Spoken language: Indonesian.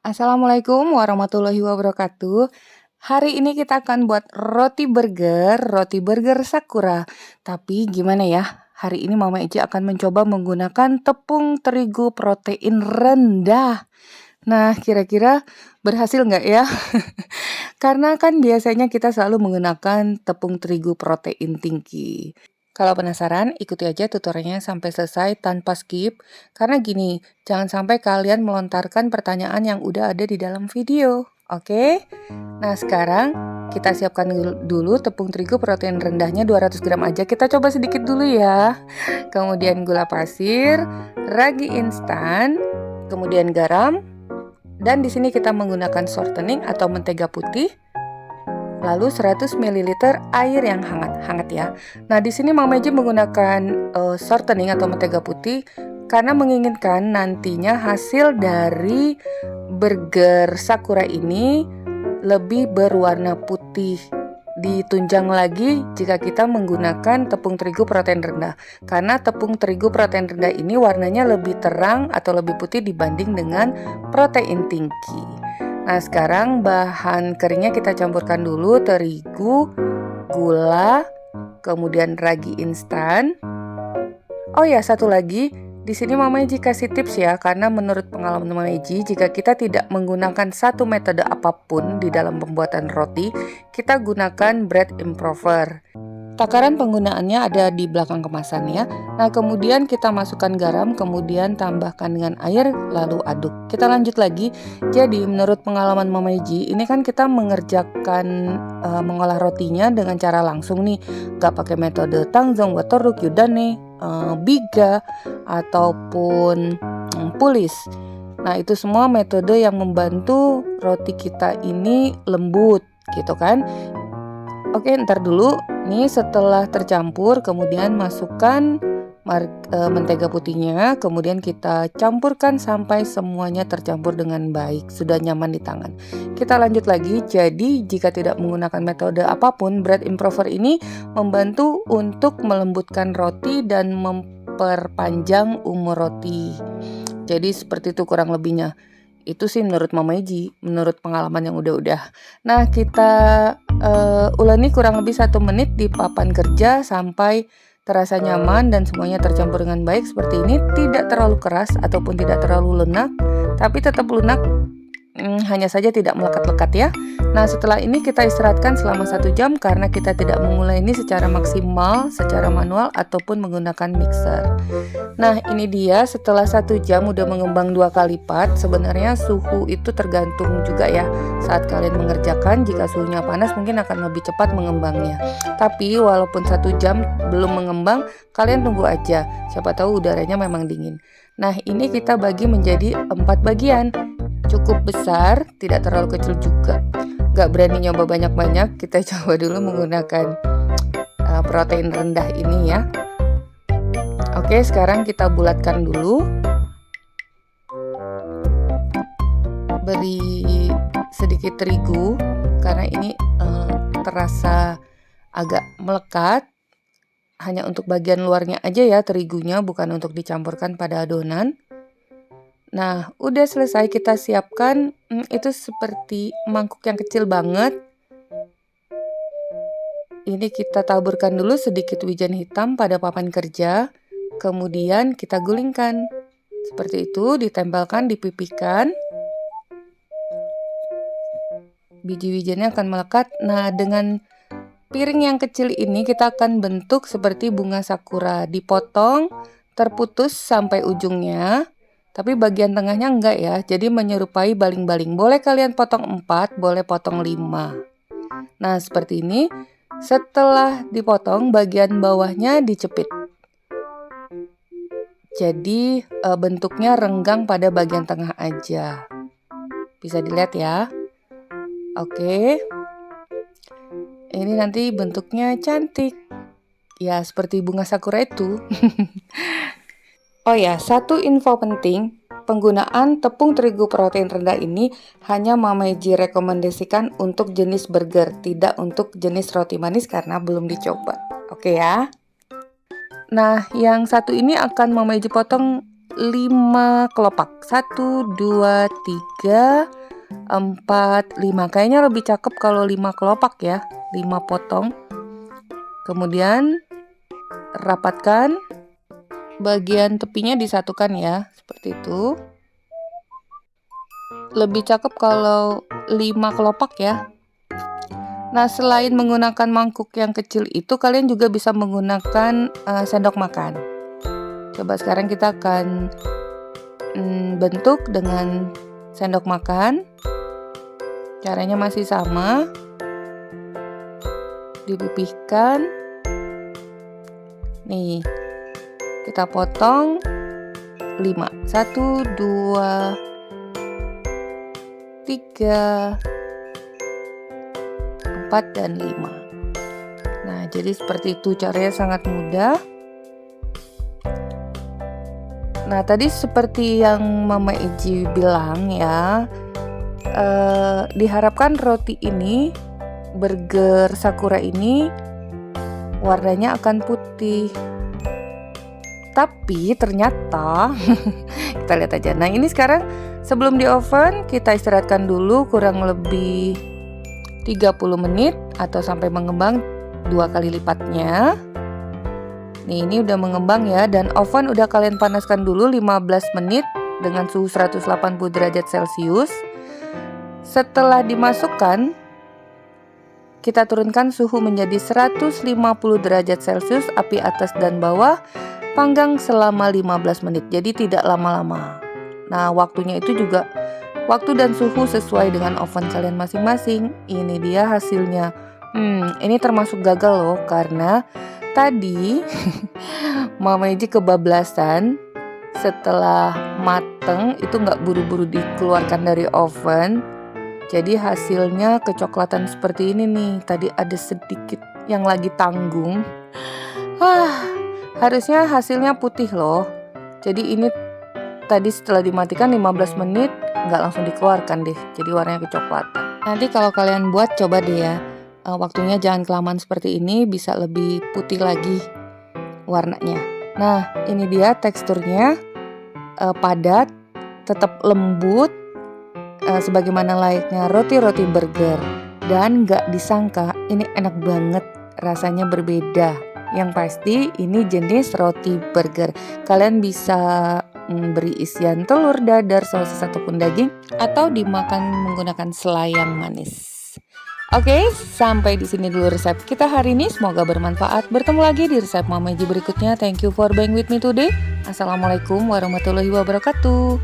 Assalamualaikum warahmatullahi wabarakatuh. Hari ini kita akan buat roti burger Sakura. Tapi gimana ya? Hari ini Mama Eci akan mencoba menggunakan tepung terigu protein rendah. Nah, kira-kira berhasil nggak ya? Karena kan biasanya kita selalu menggunakan tepung terigu protein tinggi. Kalau penasaran, ikuti aja tutorialnya sampai selesai tanpa skip. Karena gini, jangan sampai kalian melontarkan pertanyaan yang udah ada di dalam video. Oke? Nah, sekarang kita siapkan dulu tepung terigu protein rendahnya 200 gram aja. Kita coba sedikit dulu ya. Kemudian gula pasir, ragi instan, kemudian garam. Dan di sini kita menggunakan shortening atau mentega putih. Lalu 100 ml air yang hangat ya. Nah, di sini Mama Eci menggunakan shortening atau mentega putih karena menginginkan nantinya hasil dari burger Sakura ini lebih berwarna putih. Ditunjang lagi jika kita menggunakan tepung terigu protein rendah. Karena tepung terigu protein rendah ini warnanya lebih terang atau lebih putih dibanding dengan protein tinggi. Nah, sekarang bahan keringnya kita campurkan dulu terigu, gula, kemudian ragi instan. Oh ya, satu lagi, di sini Mama Eci kasih tips ya, karena menurut pengalaman Mama Eci, jika kita tidak menggunakan satu metode apapun di dalam pembuatan roti, kita gunakan bread improver. Takaran penggunaannya ada di belakang kemasan ya. Nah, kemudian kita masukkan garam, kemudian tambahkan dengan air, lalu aduk. Kita lanjut lagi. Jadi, menurut pengalaman Mama Eci, ini kan kita mengerjakan mengolah rotinya dengan cara langsung nih. Gak pakai metode tangzong, watoruk, yudane, biga, ataupun pulis. Nah, itu semua metode yang membantu roti kita ini lembut gitu kan. Oke, ntar dulu. Nih setelah tercampur, kemudian masukkan mentega putihnya, kemudian kita campurkan sampai semuanya tercampur dengan baik, sudah nyaman di tangan. Kita lanjut lagi. Jadi jika tidak menggunakan metode apapun, bread improver ini membantu untuk melembutkan roti dan memperpanjang umur roti. Jadi seperti itu kurang lebihnya. Itu sih menurut Mama Eci, menurut pengalaman yang udah-udah. Nah, kita uleni kurang lebih 1 menit di papan kerja sampai terasa nyaman dan semuanya tercampur dengan baik seperti ini. Tidak terlalu keras ataupun tidak terlalu lunak, tapi tetap lunak, hanya saja tidak melekat-lekat ya. Nah, setelah ini kita istirahatkan selama 1 jam karena kita tidak memulai ini secara maksimal, secara manual ataupun menggunakan mixer. Nah, ini dia setelah 1 jam udah mengembang 2 kali lipat. Sebenarnya suhu itu tergantung juga ya saat kalian mengerjakan. Jika suhunya panas mungkin akan lebih cepat mengembangnya. Tapi walaupun 1 jam belum mengembang, kalian tunggu aja. Siapa tahu udaranya memang dingin. Nah, ini kita bagi menjadi 4 bagian. Cukup besar, tidak terlalu kecil juga. Gak berani nyoba banyak-banyak, kita coba dulu menggunakan protein rendah ini ya. Oke, sekarang kita bulatkan dulu. Beri sedikit terigu karena ini terasa agak melekat. Hanya untuk bagian luarnya aja ya terigunya, bukan untuk dicampurkan pada adonan. Nah, udah selesai kita siapkan. Itu seperti mangkuk yang kecil banget. Ini kita taburkan dulu sedikit wijen hitam pada papan kerja. Kemudian kita gulingkan. Seperti itu, ditempelkan, dipipihkan. Biji wijennya akan melekat. Nah, dengan piring yang kecil ini kita akan bentuk seperti bunga sakura. Dipotong, terputus sampai ujungnya. Tapi bagian tengahnya enggak ya, jadi menyerupai baling-baling. Boleh kalian potong 4, boleh potong 5. Nah, seperti ini. Setelah dipotong, bagian bawahnya dicepit. Jadi bentuknya renggang pada bagian tengah aja. Bisa dilihat ya. Oke. Ini nanti bentuknya cantik. Ya, seperti bunga sakura itu. Oh ya, satu info penting, penggunaan tepung terigu protein rendah ini hanya Mama Eci rekomendasikan untuk jenis burger, tidak untuk jenis roti manis karena belum dicoba. Oke ya. Nah, yang satu ini akan Mama Eci potong 5 kelopak. 1, 2, 3, 4, 5. Kayaknya lebih cakep kalau 5 kelopak ya, 5 potong. Kemudian rapatkan, bagian tepinya disatukan ya, seperti itu. Lebih cakep kalau 5 kelopak ya. Nah, selain menggunakan mangkuk yang kecil itu, kalian juga bisa menggunakan sendok makan. Coba sekarang kita akan bentuk dengan sendok makan. Caranya masih sama. Dipipihkan. Nih, kita potong 5. 1, 2, 3, 4, dan 5. Nah, jadi seperti itu, caranya sangat mudah. Nah, tadi seperti yang Mama Eji bilang ya, diharapkan roti ini, burger Sakura ini, warnanya akan putih. Tapi ternyata, kita lihat aja. Nah, ini sekarang sebelum di oven, kita istirahatkan dulu kurang lebih 30 menit atau sampai mengembang 2 kali lipatnya. Nih, ini udah mengembang ya, dan oven udah kalian panaskan dulu 15 menit dengan suhu 180 derajat Celcius. Setelah dimasukkan, kita turunkan suhu menjadi 150 derajat Celcius, api atas dan bawah, panggang selama 15 menit. Jadi tidak lama-lama. Nah, waktunya itu juga waktu dan suhu sesuai dengan oven kalian masing-masing. Ini dia hasilnya. Ini termasuk gagal loh, karena tadi Mama Eji kebablasan. Setelah mateng itu nggak buru-buru dikeluarkan dari oven. Jadi hasilnya kecoklatan seperti ini nih. Tadi ada sedikit yang lagi tanggung. Harusnya hasilnya putih loh. Jadi ini tadi setelah dimatikan 15 menit nggak langsung dikeluarkan deh. Jadi warnanya kecoklatan. Nanti kalau kalian buat, coba deh ya. Waktunya jangan kelamaan seperti ini, bisa lebih putih lagi warnanya. Nah, ini dia teksturnya, padat, tetap lembut, sebagaimana layaknya roti-roti burger. Dan gak disangka ini enak banget, rasanya berbeda. Yang pasti ini jenis roti burger. Kalian bisa beri isian telur, dadar, sosis ataupun daging, atau dimakan menggunakan selai yang manis. Oke, sampai di sini dulu resep kita hari ini. Semoga bermanfaat. Bertemu lagi di resep Mama Eji berikutnya. Thank you for being with me today. Assalamualaikum warahmatullahi wabarakatuh.